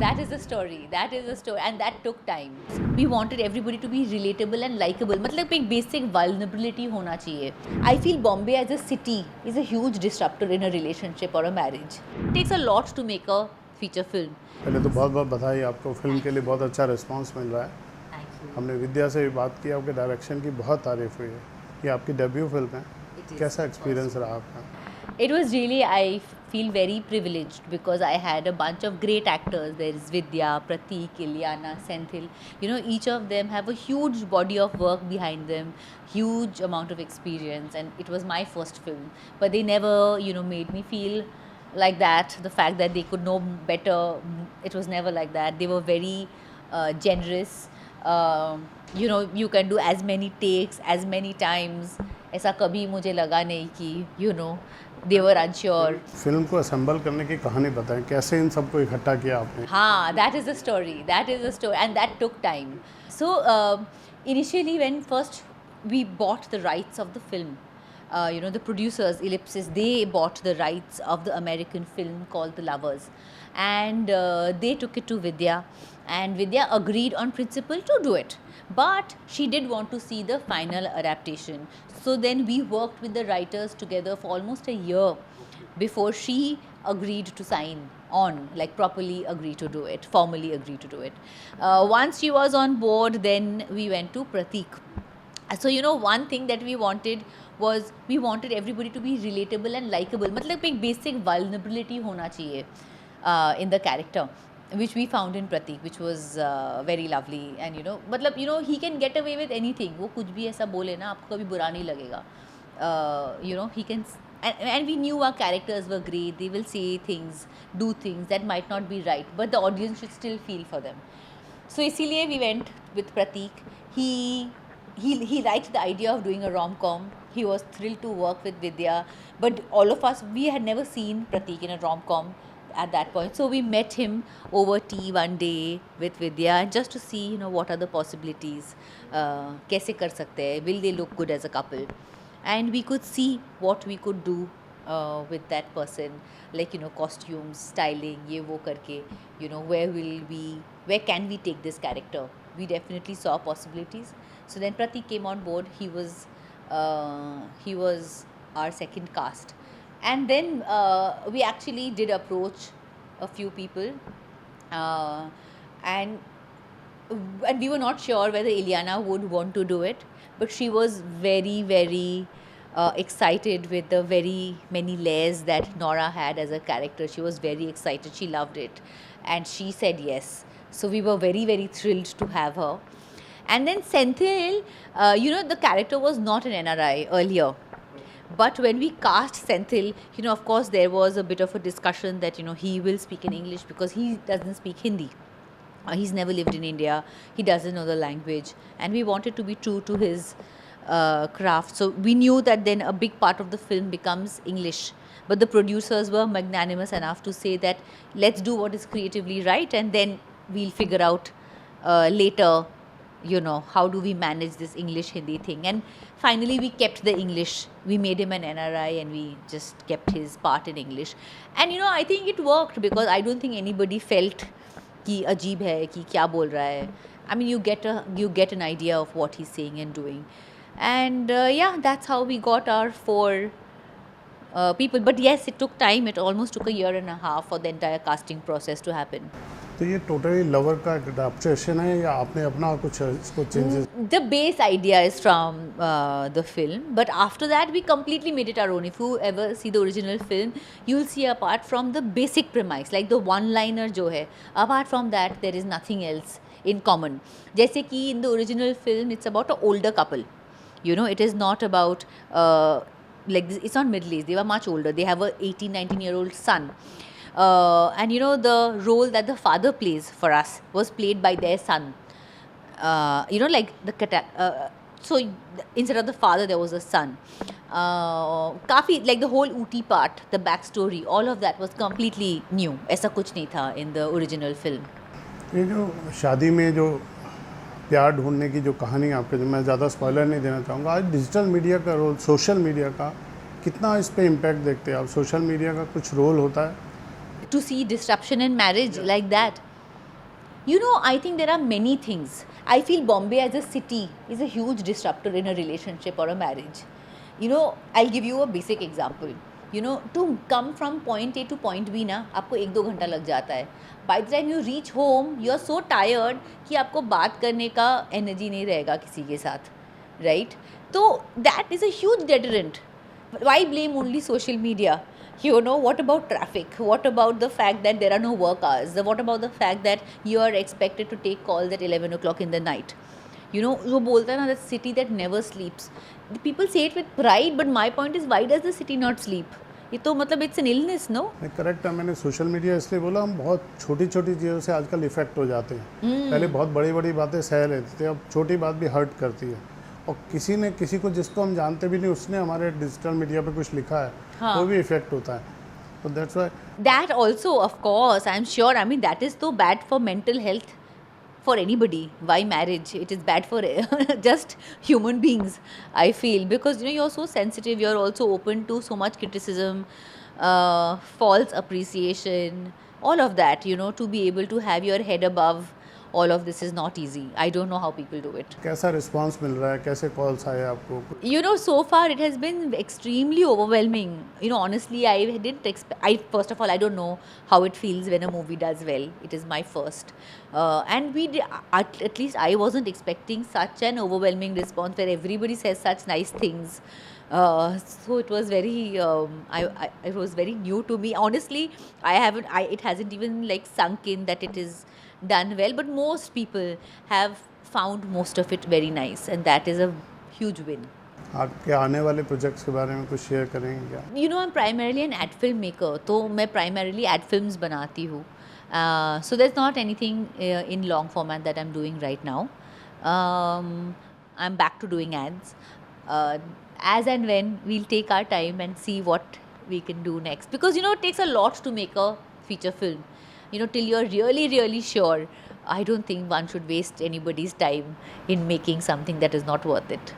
that is the story. That is the story, and that took time. We wanted everybody to be relatable and likable. मतलब एक basic vulnerability होना चाहिए. I feel Bombay as a city is a huge disruptor in a relationship or a marriage. It takes a lot to make a feature film. पहले तो बहुत बहुत बधाई आपको, फिल्म के लिए बहुत अच्छा रिस्पांस मिल रहा है। Thank you. हमने विद्या से भी बात की, आपके डायरेक्शन की बहुत तारीफ हुई है। ये आपकी डेब्यू फिल्म है, It is. कैसा एक्सपीरियंस रहा आपका? It was really, I feel very privileged because I had a bunch of great actors. There is Vidya, Pratik, Ilyana, Senthil. You know, each of them have a huge body of work behind them, huge amount of experience, and it was my first film. But they never, made me feel like that. The fact that they could know better, it was never like that. They were very generous. You can do as many takes, as many times. ऐसा कभी मुझे लगा नहीं कि they were unsure. Film को assemble करने की कहानी बताएं, कैसे इन सबको इकट्ठा किया आपने? हाँ, that is the story. That is the story, and that took time. So initially, when first we bought the rights of the film, the producers, Ellipsis, they bought the rights of the American film called The Lovers, and they took it to Vidya, and Vidya agreed on principle to do it. But she did want to see the final adaptation. So then we worked with the writers together for almost a year before she agreed to sign on, like properly agree to do it, formally agree to do it. Once she was on board, then we went to Pratik. So one thing that we wanted was we wanted everybody to be relatable and likable. मतलब एक basic vulnerability होना चाहिए in the character, which we found in Pratik, which was very lovely. And मतलब he can get away with anything. वो कुछ भी ऐसा बोले ना, आपको कभी बुरा नहीं लगेगा. He can, and we knew our characters were great. They will say things, do things that might not be right, but the audience should still feel for them. So इसीलिए we went with Pratik. He liked the idea of doing a rom-com. He was thrilled to work with Vidya, but all of us, we had never seen Pratik in a rom-com at that point. So we met him over tea one day with Vidya just to see, what are the possibilities, कैसे कर सकते हैं, will they look good as a couple, and we could see what we could do with that person, like costumes, styling, ये वो करके, where can we take this character. We definitely saw possibilities. So then Pratik came on board. He was our second cast. And then we actually did approach a few people, and we were not sure whether Ilyana would want to do it, but she was very, very excited with the very many layers that Nora had as a character. She was very excited. She loved it, and she said yes. So we were very, very thrilled to have her. And then Senthil, the character was not an NRI earlier. But when we cast Senthil, of course, there was a bit of a discussion that, he will speak in English because he doesn't speak Hindi. He's never lived in India. He doesn't know the language. And we wanted to be true to his craft. So we knew that then a big part of the film becomes English. But the producers were magnanimous enough to say that let's do what is creatively right, and then we'll figure out later, how do we manage this English-Hindi thing. And finally, we kept the English. We made him an NRI, and we just kept his part in English. And, I think it worked because I don't think anybody felt कि अजीब है कि क्या बोल रहा है. I mean, you get an idea of what he's saying and doing. And that's how we got our 4 people. But yes, it took time. It almost took a year and a half for the entire casting process to happen. तो ये totally lover का adaptation है या आपने अपना कुछ इसको changes? The base idea is from the film, but after that we completely made it our own. If you ever see the original film, you'll see apart from the basic premise, like the one-liner जो है, apart from that there is nothing else in common. जैसे कि in the original film it's about an older couple. It is not about like this, it's not middle age. They were much older. They have a 18-19-year-old son. And the role that the father plays for us was played by their son. Like so instead of the father there was a son. काफ़ी like the whole Ooty part, the backstory, all of that was completely new. ऐसा कुछ नहीं था in the original film. ये जो शादी में जो प्यार ढूंढने की जो कहानी आपके, जो मैं ज़्यादा स्पॉइलर नहीं देना चाहूँगा, आज डिजिटल मीडिया का रोल, सोशल मीडिया का कितना इस पे इम्पैक्ट देखते हैं आप? सोशल मीडिया का कुछ रोल होता है? To see disruption in marriage like that, You know, I think there are many things. I feel Bombay as a city is a huge disruptor in a relationship or a marriage. You know, I'll give you a basic example. You know, to come from point A to point B ना आपको 1-2 घंटा लग जाता है. By the time you reach home, you are so tired कि आपको बात करने का energy नहीं रहेगा किसी के साथ, right? तो that is a huge deterrent. Why blame only social media? You know, what about traffic? What about the fact that there are no work hours? What about the fact that you are expected to take calls at 11 o'clock in the night? You know, जो बोलता है ना, that city that never sleeps. The people say it with pride, but my point is, why does the city not sleep? ये तो मतलब it's an illness, no? Correct है, मैंने social media इसलिए बोला, हम बहुत छोटी छोटी चीज़ों से आजकल इफेक्ट हो जाते हैं। पहले बहुत बड़ी बड़ी बातें सह लेते थे, अब छोटी बात भी हर्ट करती है। और किसी को जिसको हम जानते भी नहीं, उसने हमारे डिजिटल मीडिया पे कुछ लिखा है, हाँ। वो भी इफेक्ट होता है। तो that's why That also, of course, I'm sure. I mean, that is so bad for mental health for anybody. Why marriage? It is bad for just human beings, I feel, because you know, you're so sensitive. You're also open to so much criticism, false appreciation, all of that. You know, to be able to have your head above all of this is not easy. I don't know how people do it. कैसा response मिल रहा है, कैसे calls आए आपको? You know, so far it has been extremely overwhelming. You know, honestly, I didn't expect. First of all, I don't know how it feels when a movie does well. It is my first, and at least I wasn't expecting such an overwhelming response where everybody says such nice things. So it was very, it was very new to me. Honestly, it hasn't even like sunk in that it is done well, but most people have found most of it very nice, and that is a huge win. आपके आने वाले projects के बारे में कुछ share करेंगे क्या? You know, I'm primarily an ad film maker, तो मैं primarily ad films बनाती हूँ. So there's not anything in long format that I'm doing right now. I'm back to doing ads. As and when we'll take our time and see what we can do next, because you know, it takes a lot to make a feature film. You know, till you're really, really sure, I don't think one should waste anybody's time in making something that is not worth it.